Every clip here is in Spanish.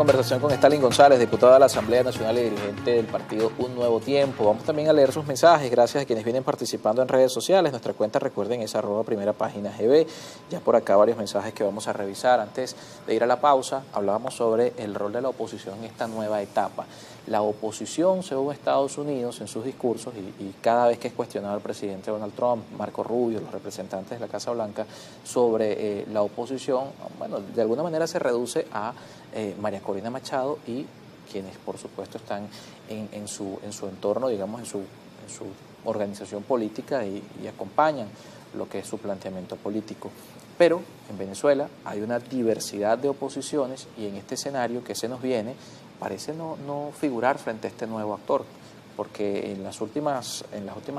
Conversación con Stalin González, diputado de la Asamblea Nacional y dirigente del partido Un Nuevo Tiempo. Vamos también a leer sus mensajes, gracias a quienes vienen participando en redes sociales. Nuestra cuenta, recuerden, es @primerapagina.gb. Ya por acá varios mensajes que vamos a revisar. Antes de ir a la pausa, hablábamos sobre el rol de la oposición en esta nueva etapa. La oposición, según Estados Unidos, en sus discursos, y cada vez que es cuestionado el presidente Donald Trump, Marco Rubio, los representantes de la Casa Blanca, sobre la oposición, bueno, de alguna manera se reduce a María Corina Machado y quienes, por supuesto, están en su entorno, digamos, en su organización política y acompañan lo que es su planteamiento político. Pero en Venezuela hay una diversidad de oposiciones y en este escenario que se nos viene parece no figurar frente a este nuevo actor, porque en las últimas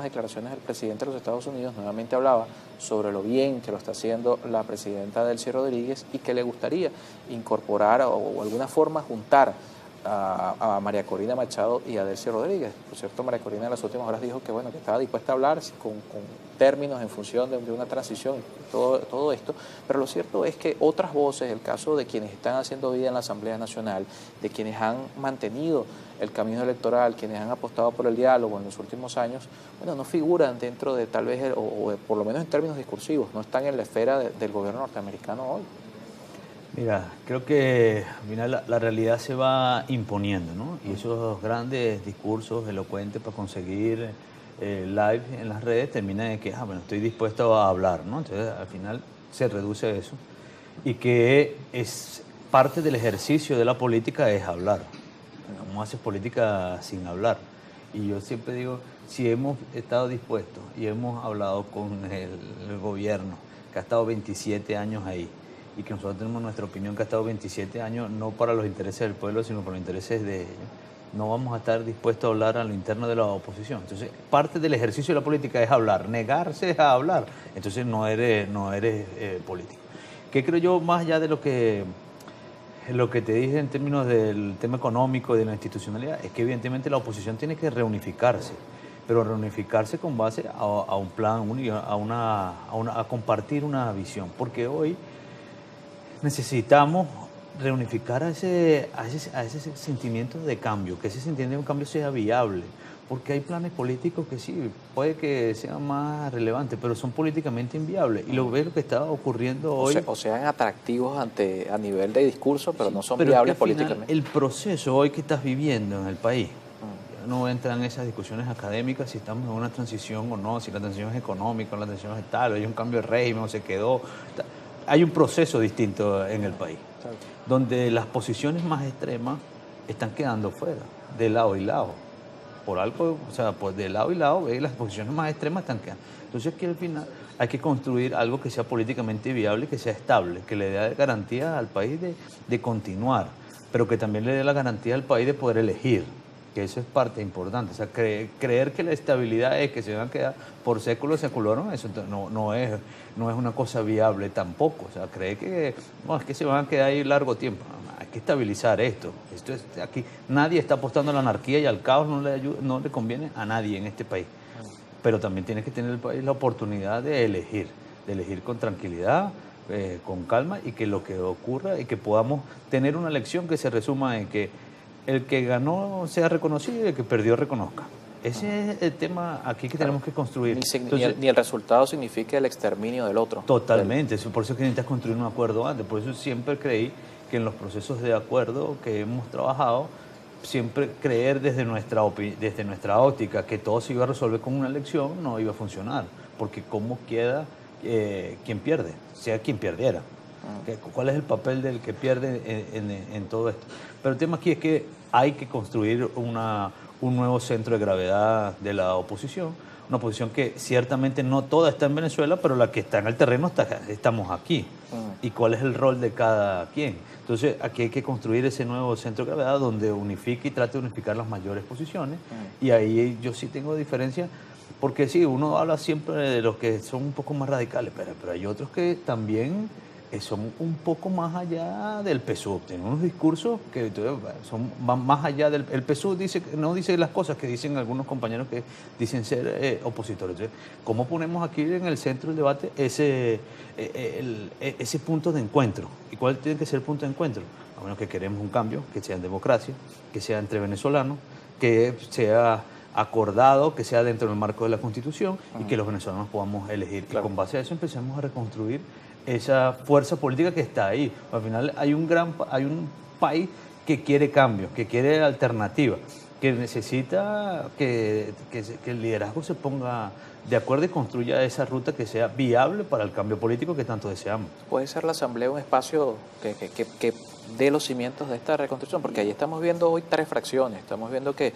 declaraciones del presidente de los Estados Unidos nuevamente hablaba sobre lo bien que lo está haciendo la presidenta Delcy Rodríguez y que le gustaría incorporar o alguna forma juntar a María Corina Machado y a Delcy Rodríguez. Por cierto, María Corina en las últimas horas dijo que bueno, que estaba dispuesta a hablar con términos en función de una transición, todo esto, pero lo cierto es que otras voces, el caso de quienes están haciendo vida en la Asamblea Nacional, de quienes han mantenido el camino electoral, quienes han apostado por el diálogo en los últimos años, bueno, no figuran dentro de tal vez, o por lo menos en términos discursivos, no están en la esfera del gobierno norteamericano hoy. Mira, creo que la realidad se va imponiendo, ¿no? Y esos grandes discursos elocuentes para conseguir live en las redes terminan de que, bueno, estoy dispuesto a hablar, ¿no? Entonces, al final se reduce a eso. Y que es parte del ejercicio de la política es hablar. ¿Cómo haces política sin hablar? Y yo siempre digo, si hemos estado dispuestos y hemos hablado con el gobierno, que ha estado 27 años ahí, y que nosotros tenemos nuestra opinión que ha estado 27 años, no para los intereses del pueblo, sino para los intereses de ellos, no vamos a estar dispuestos a hablar a lo interno de la oposición. Entonces, parte del ejercicio de la política es hablar, negarse a hablar, entonces no eres político. ¿Qué creo yo más allá de lo que te dije en términos del tema económico y de la institucionalidad? Es que evidentemente la oposición tiene que reunificarse, pero reunificarse con base a un plan, a compartir una visión, porque hoy necesitamos reunificar a ese sentimiento de cambio, que ese sentimiento de cambio sea viable, porque hay planes políticos que sí, puede que sean más relevantes, pero son políticamente inviables. Y lo que está ocurriendo hoy... O sean atractivos a nivel de discurso, pero sí, no son viables políticamente. El proceso hoy que estás viviendo en el país, no entra en esas discusiones académicas si estamos en una transición o no, si la transición es económica, la transición es tal, o hay un cambio de régimen o se quedó... Hay un proceso distinto en el país, donde las posiciones más extremas están quedando fuera, de lado y lado. Por algo, o sea, pues de lado y lado, las posiciones más extremas están quedando. Entonces, que al final hay que construir algo que sea políticamente viable, que sea estable, que le dé garantía al país de continuar, pero que también le dé la garantía al país de poder elegir, que eso es parte importante. O sea, creer que la estabilidad es que se van a quedar por séculos seculorum, eso no es una cosa viable tampoco. O sea, creer que es que se van a quedar ahí largo tiempo. Hay que estabilizar esto. Aquí nadie está apostando a la anarquía y al caos, no le conviene a nadie en este país. Pero también tiene que tener el país la oportunidad de elegir con tranquilidad, con calma, y que lo que ocurra y que podamos tener una elección que se resuma en que el que ganó sea reconocido y el que perdió reconozca. Ese es el tema aquí que tenemos que construir. Ni el resultado significa el exterminio del otro. Totalmente, por eso es que necesitas construir un acuerdo antes. Por eso siempre creí que en los procesos de acuerdo que hemos trabajado, siempre creer desde nuestra óptica que todo se iba a resolver con una elección no iba a funcionar. Porque ¿cómo queda quien pierde? Sea quien perdiera. ¿Cuál es el papel del que pierde en todo esto? Pero el tema aquí es que hay que construir un nuevo centro de gravedad de la oposición, una oposición que ciertamente no toda está en Venezuela, pero la que está en el terreno estamos aquí. ¿Y cuál es el rol de cada quien? Entonces aquí hay que construir ese nuevo centro de gravedad donde unifique y trate de unificar las mayores posiciones, y ahí yo sí tengo diferencia. Porque sí, uno habla siempre de los que son un poco más radicales, pero hay otros que también son un poco más allá del PSUV. Tienen unos discursos que van más allá del... El PSUV no dice las cosas que dicen algunos compañeros que dicen ser opositores. Entonces, ¿cómo ponemos aquí en el centro del debate ese punto de encuentro? ¿Y cuál tiene que ser el punto de encuentro? Bueno, que queremos un cambio, que sea en democracia, que sea entre venezolanos, que sea acordado, que sea dentro del marco de la Constitución y que los venezolanos podamos elegir. Claro. Y con base a eso empecemos a reconstruir esa fuerza política que está ahí. Al final hay un país que quiere cambios, que quiere alternativas, que necesita que el liderazgo se ponga de acuerdo y construya esa ruta que sea viable para el cambio político que tanto deseamos. ¿Puede ser la Asamblea un espacio que dé los cimientos de esta reconstrucción? Porque ahí estamos viendo hoy tres fracciones. Estamos viendo que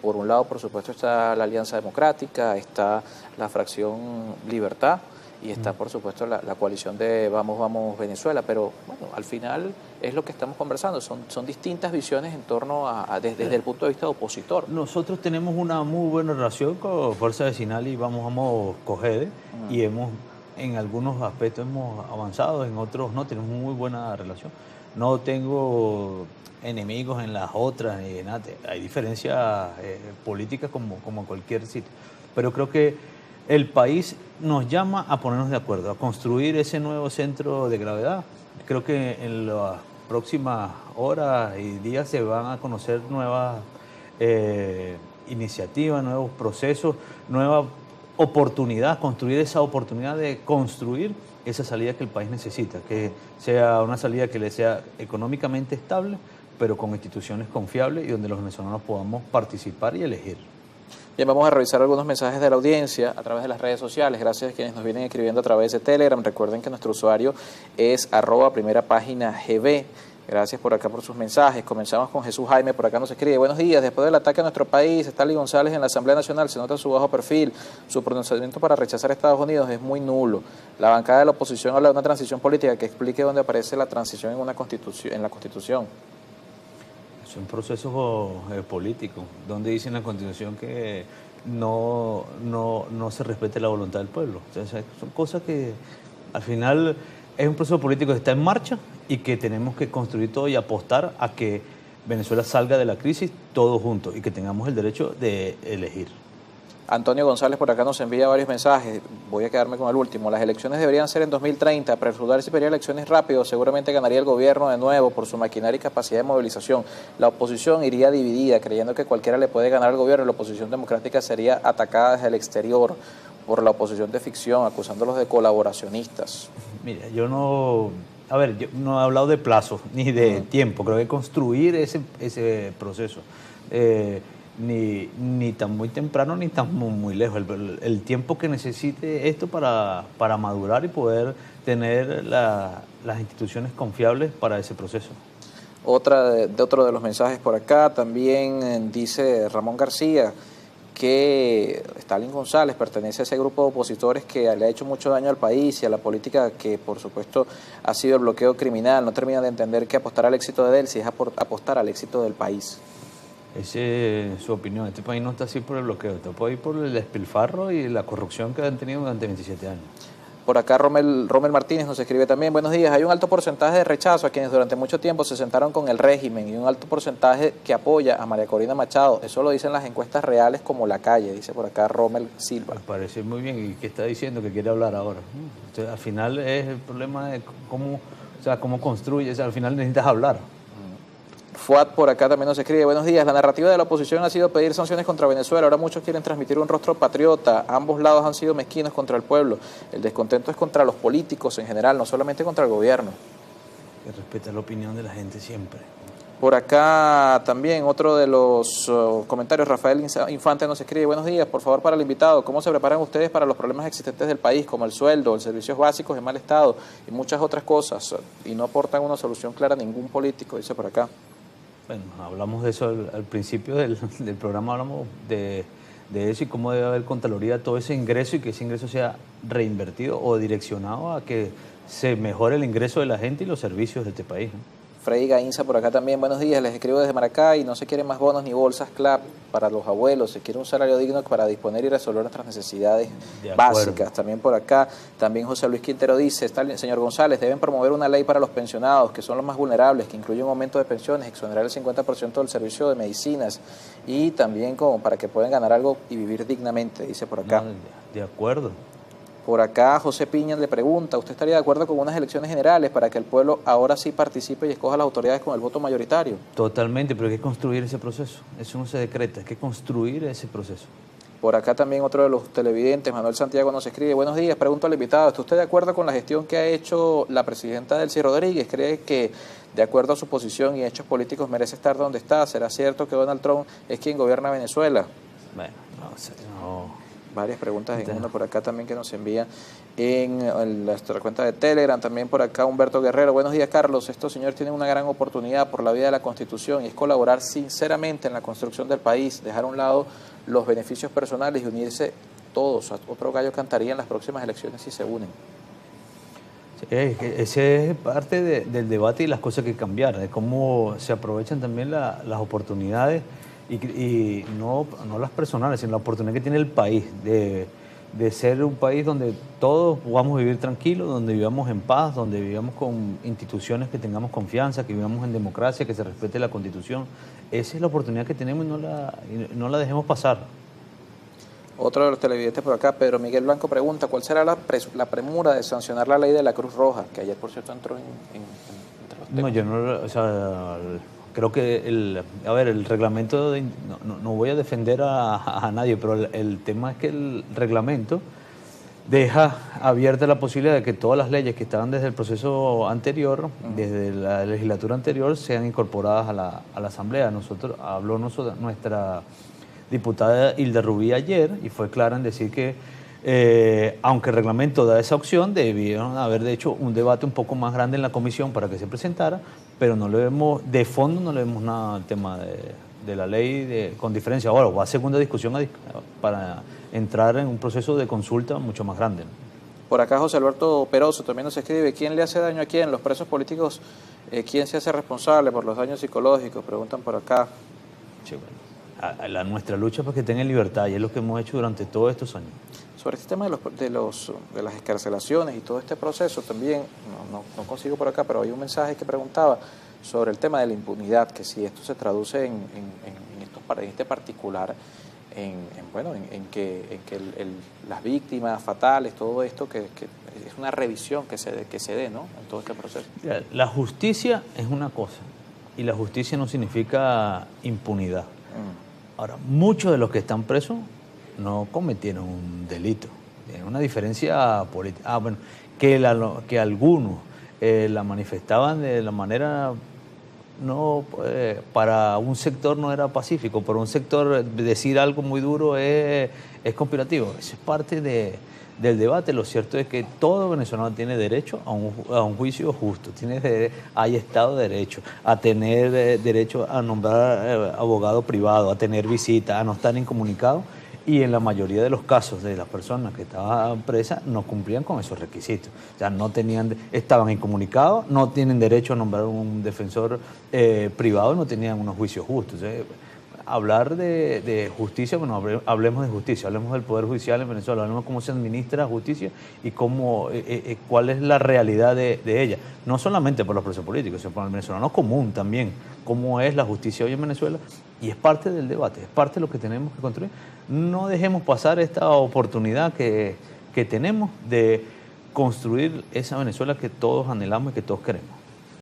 por un lado, por supuesto, está la Alianza Democrática, está la fracción Libertad y está, por supuesto, la coalición de Vamos Venezuela. Pero bueno, al final es lo que estamos conversando. Son distintas visiones en torno desde el punto de vista opositor. Nosotros tenemos una muy buena relación con Fuerza Vecinal y Vamos Cogede y en algunos aspectos hemos avanzado, en otros no, tenemos muy buena relación. No tengo enemigos en las otras, ni nada. Hay diferencias políticas como en cualquier sitio, pero creo que el país nos llama a ponernos de acuerdo, a construir ese nuevo centro de gravedad. Creo que en las próximas horas y días se van a conocer nuevas iniciativas, nuevos procesos, nuevas oportunidades, construir esa oportunidad de construir esa salida que el país necesita, que sea una salida que le sea económicamente estable, pero con instituciones confiables y donde los venezolanos podamos participar y elegir. Bien, vamos a revisar algunos mensajes de la audiencia a través de las redes sociales. Gracias a quienes nos vienen escribiendo a través de Telegram. Recuerden que nuestro usuario es @primerapagina.gb. Gracias por acá por sus mensajes. Comenzamos con Jesús Jaime, por acá nos escribe: buenos días, después del ataque a nuestro país, Stanley González en la Asamblea Nacional, se nota su bajo perfil, su pronunciamiento para rechazar a Estados Unidos es muy nulo. La bancada de la oposición habla de una transición política, que explique dónde aparece la transición en la Constitución. Es un proceso político, donde dice en la Constitución que no se respete la voluntad del pueblo. O sea, son cosas que al final es un proceso político que está en marcha y que tenemos que construir todo y apostar a que Venezuela salga de la crisis todos juntos y que tengamos el derecho de elegir. Antonio González por acá nos envía varios mensajes, voy a quedarme con el último. Las elecciones deberían ser en 2030, apresurar si pedía elecciones rápido, seguramente ganaría el gobierno de nuevo por su maquinaria y capacidad de movilización. La oposición iría dividida, creyendo que cualquiera le puede ganar al gobierno y la oposición democrática sería atacada desde el exterior por la oposición de ficción, acusándolos de colaboracionistas. Mira, yo no he hablado de plazos ni de tiempo, creo que construir ese proceso. Ni tan muy temprano ni tan muy lejos. El tiempo que necesite esto para madurar y poder tener las instituciones confiables para ese proceso. Otro de los mensajes por acá también dice Ramón García que Stanley González pertenece a ese grupo de opositores que le ha hecho mucho daño al país y a la política, que por supuesto ha sido el bloqueo criminal. No termina de entender que apostar al éxito de él si es apostar al éxito del país. Esa es su opinión. Este país no está así por el bloqueo, está por el despilfarro y la corrupción que han tenido durante 27 años. Por acá Rommel Martínez nos escribe también: buenos días, hay un alto porcentaje de rechazo a quienes durante mucho tiempo se sentaron con el régimen y un alto porcentaje que apoya a María Corina Machado. Eso lo dicen las encuestas reales como La Calle, dice por acá Rommel Silva. Me parece muy bien. ¿Y qué está diciendo que quiere hablar ahora? Entonces, al final es el problema de cómo construyes, al final necesitas hablar. Fuad por acá también nos escribe: buenos días, la narrativa de la oposición ha sido pedir sanciones contra Venezuela, ahora muchos quieren transmitir un rostro patriota, ambos lados han sido mezquinos contra el pueblo, el descontento es contra los políticos en general, no solamente contra el gobierno. Que respeta la opinión de la gente siempre. Por acá también otro de los comentarios, Rafael Infante nos escribe: buenos días, por favor para el invitado, ¿cómo se preparan ustedes para los problemas existentes del país, como el sueldo, los servicios básicos en mal estado y muchas otras cosas, y no aportan una solución clara a ningún político? Dice por acá. Bueno, hablamos de eso al principio del programa, hablamos de eso y cómo debe haber Contraloría todo ese ingreso y que ese ingreso sea reinvertido o direccionado a que se mejore el ingreso de la gente y los servicios de este país, ¿no? Freddy Gainza por acá también: buenos días, les escribo desde Maracay, no se quieren más bonos ni bolsas CLAP para los abuelos, se quiere un salario digno para disponer y resolver nuestras necesidades básicas. También por acá, también José Luis Quintero dice: señor González, deben promover una ley para los pensionados, que son los más vulnerables, que incluye un aumento de pensiones, exonerar el 50% del servicio de medicinas y también como para que puedan ganar algo y vivir dignamente, dice por acá. No, de acuerdo. Por acá José Piña le pregunta, ¿usted estaría de acuerdo con unas elecciones generales para que el pueblo ahora sí participe y escoja a las autoridades con el voto mayoritario? Totalmente, pero hay que construir ese proceso. Eso no se decreta, hay que construir ese proceso. Por acá también otro de los televidentes, Manuel Santiago, nos escribe, buenos días, pregunto al invitado, ¿está usted de acuerdo con la gestión que ha hecho la presidenta Delcy Rodríguez? ¿Cree que de acuerdo a su posición y hechos políticos merece estar donde está? ¿Será cierto que Donald Trump es quien gobierna Venezuela? Bueno, no. Varias preguntas en una por acá también que nos envían en nuestra cuenta de Telegram. También por acá Humberto Guerrero. Buenos días, Carlos. Estos señores tienen una gran oportunidad por la vía de la Constitución y es colaborar sinceramente en la construcción del país, dejar a un lado los beneficios personales y unirse todos. Otro gallo cantaría en las próximas elecciones si se unen. Ese es parte del debate y las cosas que cambiar, de cómo se aprovechan también las oportunidades y no las personales, sino la oportunidad que tiene el país de ser un país donde todos podamos vivir tranquilos, donde vivamos en paz, donde vivamos con instituciones que tengamos confianza, que vivamos en democracia, que se respete la Constitución. Esa es la oportunidad que tenemos y no la dejemos pasar. Otro de los televidentes por acá, Pedro Miguel Blanco, pregunta, ¿cuál será la premura de sancionar la ley de la Cruz Roja? Que ayer, por cierto, entró entre los temas. No, yo no, o sea, creo que el reglamento, no voy a defender a nadie, pero el tema es que el reglamento deja abierta la posibilidad de que todas las leyes que estaban desde el proceso anterior, desde la legislatura anterior, sean incorporadas a la Asamblea. Habló nuestra diputada Hilda Rubí ayer y fue clara en decir que aunque el reglamento da esa opción, debieron haber hecho un debate un poco más grande en la comisión para que se presentara, pero no le vemos, de fondo no le vemos nada al tema de la ley con diferencia. Ahora va a segunda discusión para entrar en un proceso de consulta mucho más grande. Por acá José Alberto Peroso también nos escribe, ¿quién le hace daño a quién? ¿Los presos políticos? ¿Quién se hace responsable por los daños psicológicos? Preguntan por acá. Sí, bueno. Nuestra lucha para que tengan libertad y es lo que hemos hecho durante todos estos años. Sobre este tema de las excarcelaciones y todo este proceso también, no consigo por acá, pero hay un mensaje que preguntaba sobre el tema de la impunidad, que si esto se traduce en este particular, en que las víctimas fatales, todo esto, que es una revisión que se dé, ¿no?, en todo este proceso. La justicia es una cosa y la justicia no significa impunidad. Ahora, muchos de los que están presos no cometieron un delito. Tienen una diferencia política. Bueno, que algunos la manifestaban de la manera, para un sector no era pacífico, para un sector decir algo muy duro es conspirativo. Eso es parte del debate. Lo cierto es que todo venezolano tiene derecho a un juicio justo, hay Estado de Derecho, a tener derecho a nombrar abogado privado, a tener visita, a no estar incomunicado, y en la mayoría de los casos de las personas que estaban presas no cumplían con esos requisitos. O sea, estaban incomunicados, no tienen derecho a nombrar un defensor privado, no tenían unos juicios justos. Hablar de justicia, bueno, hablemos de justicia, hablemos del Poder Judicial en Venezuela, hablemos de cómo se administra la justicia y cuál es la realidad de ella. No solamente por los presos políticos, sino por el venezolano común también, cómo es la justicia hoy en Venezuela, y es parte del debate, es parte de lo que tenemos que construir. No dejemos pasar esta oportunidad que tenemos de construir esa Venezuela que todos anhelamos y que todos queremos.